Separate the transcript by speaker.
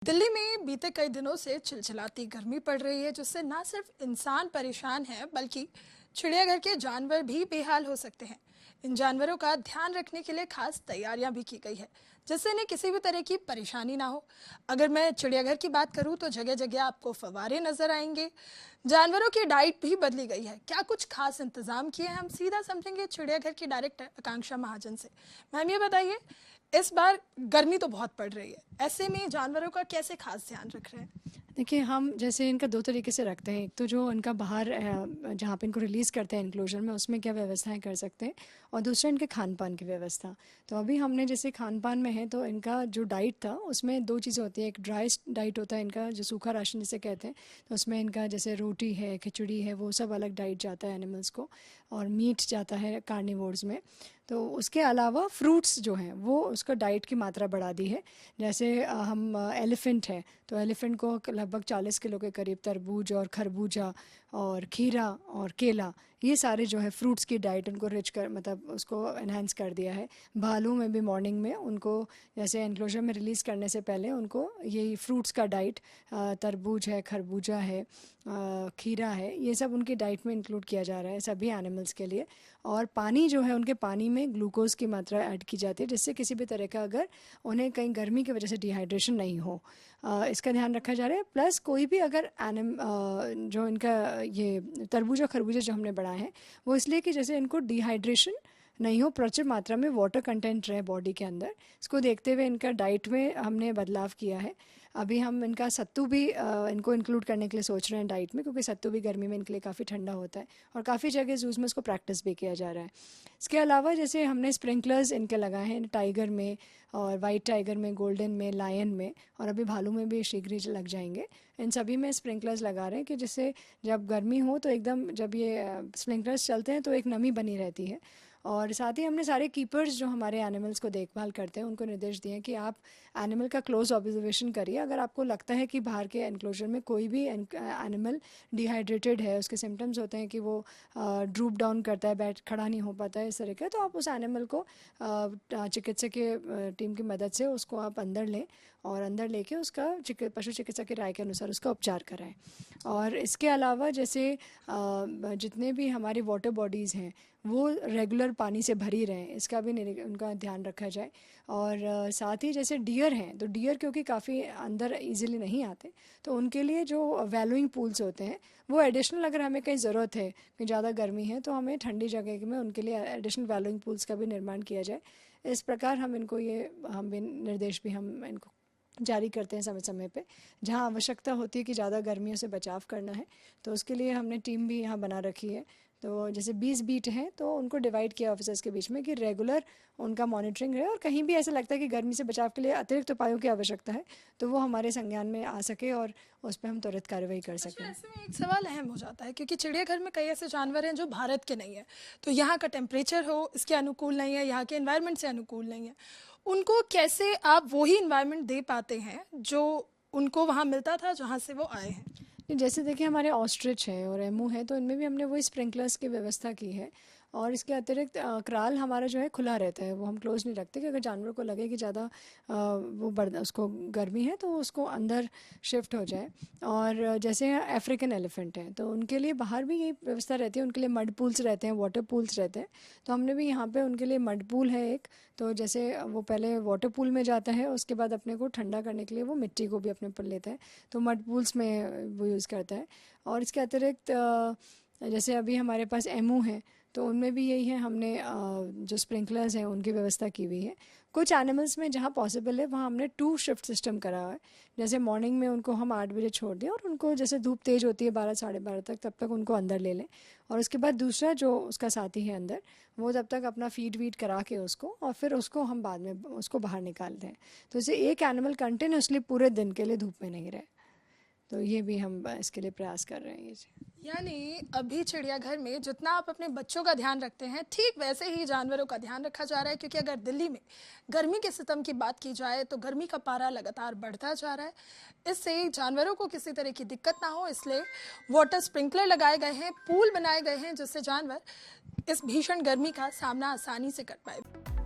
Speaker 1: दिल्ली में बीते कई दिनों से चिलचिलाती गर्मी पड़ रही है, जिससे न सिर्फ इंसान परेशान है बल्कि चिड़ियाघर के जानवर भी बेहाल हो सकते हैं। इन जानवरों का ध्यान रखने के लिए खास तैयारियां भी की गई है, जिससे इन्हें किसी भी तरह की परेशानी ना हो। अगर मैं चिड़ियाघर की बात करूं तो जगह जगह आपको फव्वारे नजर आएंगे। जानवरों की डाइट भी बदली गई है। क्या कुछ खास इंतजाम किए हैं, हम सीधा समझेंगे चिड़ियाघर की डायरेक्टर आकांक्षा महाजन से। मैम, ये बताइए, इस बार गर्मी तो बहुत पड़ रही है, ऐसे में जानवरों का कैसे खास ध्यान रख रहे हैं?
Speaker 2: देखिए, हम जैसे इनका दो तरीके से रखते हैं। एक तो जो इनका बाहर जहाँ पे इनको रिलीज़ करते हैं एनक्लोजर में, उसमें क्या व्यवस्थाएं कर सकते हैं, और दूसरा इनके खान पान की व्यवस्था। तो अभी हमने जैसे खान पान में है तो इनका जो डाइट था उसमें दो चीज़ें होती हैं। एक ड्राई डाइट होता है इनका, जो सूखा राशन जिसे कहते हैं, तो उसमें इनका जैसे रोटी है, खिचड़ी है, वो सब अलग डाइट जाता है एनिमल्स को, और मीट जाता है कार्निवोर्स में। तो उसके अलावा फ्रूट्स जो हैं वो उसका डाइट की मात्रा बढ़ा दी है। जैसे हम एलिफेंट है तो एलिफेंट को लगभग 40 किलो के करीब तरबूज और खरबूजा और खीरा और केला, ये सारे जो है फ्रूट्स की डाइट उनको रिच कर, मतलब उसको एनहांस कर दिया है। भालू में भी मॉर्निंग में उनको जैसे एनक्लोजर में रिलीज़ करने से पहले उनको यही फ्रूट्स का डाइट, तरबूज है, खरबूजा है, खीरा है, ये सब उनकी डाइट में इंक्लूड किया जा रहा है सभी एनिमल्स के लिए। और पानी जो है, उनके पानी में ग्लूकोज की मात्रा ऐड की जाती है, जिससे किसी भी तरह का अगर उन्हें कहीं गर्मी की वजह से डिहाइड्रेशन नहीं हो, इसका ध्यान रखा जा रहा है। प्लस कोई भी अगर जो इनका ये तरबूज और खरबूजा जो हमने बढ़ाए हैं, वो इसलिए कि जैसे इनको डिहाइड्रेशन नहीं हो, प्रचुर मात्रा में वाटर कंटेंट रहे बॉडी के अंदर, इसको देखते हुए इनका डाइट में हमने बदलाव किया है। अभी हम इनका सत्तू भी इनको इंक्लूड करने के लिए सोच रहे हैं डाइट में, क्योंकि सत्तू भी गर्मी में इनके लिए काफ़ी ठंडा होता है, और काफ़ी जगह जूस में इसको प्रैक्टिस भी किया जा रहा है। इसके अलावा जैसे हमने स्प्रिंकलर्स इनके लगाए हैं टाइगर में, और वाइट टाइगर में, गोल्डन में, लायन में, और अभी भालू में भी शीघ्र ही लग जाएंगे। इन सभी में स्प्रिंकलर्स लगा रहे हैं कि जिससे जब गर्मी हो तो एकदम, जब ये स्प्रिंकलर्स चलते हैं तो एक नमी बनी रहती है। और साथ ही हमने सारे कीपर्स जो हमारे एनिमल्स को देखभाल करते हैं उनको निर्देश दिए कि आप एनिमल का क्लोज ऑब्जर्वेशन करिए। अगर आपको लगता है कि बाहर के एनक्लोजर में कोई भी एनिमल डिहाइड्रेटेड है, उसके सिम्टम्स होते हैं कि वो ड्रूप डाउन करता है, बैठ खड़ा नहीं हो पाता है, इस तरह का, तो आप उस एनिमल को चिकित्सक के टीम की मदद से उसको आप अंदर लें, और अंदर लेके उसका पशु चिकित्सक की राय के अनुसार उसका उपचार कराएं। और इसके अलावा जैसे जितने भी हमारी वाटर बॉडीज़ हैं वो रेगुलर पानी से भरी रहें, इसका भी उनका ध्यान रखा जाए। और साथ ही जैसे डियर हैं, तो डियर क्योंकि काफ़ी अंदर इजीली नहीं आते, तो उनके लिए जो वैलोइंग पूल्स होते हैं वो एडिशनल, अगर हमें कहीं ज़रूरत है कि ज़्यादा गर्मी है तो हमें ठंडी जगह में उनके लिए एडिशनल वैलोइंग पूल्स का भी निर्माण किया जाए। इस प्रकार हम इनको हम भी निर्देश भी हम इनको जारी करते हैं समय समय पे। जहाँ आवश्यकता होती है कि ज़्यादा गर्मियों से बचाव करना है, तो उसके लिए हमने टीम भी यहाँ बना रखी है। तो जैसे 20 बीट हैं तो उनको डिवाइड किया ऑफिसर्स के बीच में कि रेगुलर उनका मॉनिटरिंग रहे, और कहीं भी ऐसा लगता है कि गर्मी से बचाव के लिए अतिरिक्त उपायों की आवश्यकता है तो वो हमारे संज्ञान में आ सके और उस पर हम त्वरित कार्रवाई कर सकें।
Speaker 1: ऐसे में एक सवाल अहम हो जाता है, क्योंकि चिड़ियाघर में कई ऐसे जानवर हैं जो भारत के नहीं है, तो यहाँ का टेम्परेचर हो इसके अनुकूल नहीं है, यहाँ के एनवायरनमेंट से अनुकूल नहीं है, उनको कैसे आप वही इन्वायरमेंट दे पाते हैं जो उनको वहाँ मिलता था जहाँ से वो आए हैं?
Speaker 2: जैसे देखिए, हमारे ऑस्ट्रिच है और एमू है, तो इनमें भी हमने वही स्प्रिंकलर्स की व्यवस्था की है। और इसके अतिरिक्त क्राल हमारा जो है खुला रहता है, वो हम क्लोज नहीं रखते कि अगर जानवर को लगे कि ज़्यादा वो उसको गर्मी है तो उसको अंदर शिफ्ट हो जाए। और जैसे अफ्रीकन एलिफेंट है तो उनके लिए बाहर भी यही व्यवस्था रहती है, उनके लिए मड पूल्स रहते हैं, वाटर पूल्स रहते हैं। तो हमने भी यहाँ पे उनके लिए मड पूल है एक, तो जैसे वो पहले वाटर पूल में जाता है, उसके बाद अपने को ठंडा करने के लिए वो मिट्टी को भी अपने ऊपर लेता है, तो मड पूल्स में वो यूज़ करता है। और इसके अतिरिक्त जैसे अभी हमारे पास एमू है तो उनमें भी यही है, हमने जो स्प्रिंकलर्स हैं उनकी व्यवस्था की हुई है। कुछ एनिमल्स में जहाँ पॉसिबल है वहाँ हमने 2 शिफ्ट सिस्टम करा हुआ है। जैसे मॉर्निंग में उनको हम 8 बजे छोड़ दें, और उनको जैसे धूप तेज़ होती है 12 साढ़े 12 तक, तब तक उनको अंदर ले लें, और उसके बाद दूसरा जो उसका साथी है अंदर, वो तब तक अपना फीड वीड करा के उसको, और फिर उसको हम बाद में उसको बाहर निकाल दें, तो इसे एक एनिमल कंटिन्यूसली पूरे दिन के लिए धूप में नहीं रहे। तो ये भी हम इसके लिए प्रयास कर रहे हैं। ये
Speaker 1: यानी अभी चिड़ियाघर में जितना आप अपने बच्चों का ध्यान रखते हैं, ठीक वैसे ही जानवरों का ध्यान रखा जा रहा है, क्योंकि अगर दिल्ली में गर्मी के सितम की बात की जाए तो गर्मी का पारा लगातार बढ़ता जा रहा है। इससे जानवरों को किसी तरह की दिक्कत ना हो, इसलिए वाटर स्प्रिंकलर लगाए गए हैं, पूल बनाए गए हैं, जिससे जानवर इस भीषण गर्मी का सामना आसानी से कर पाए।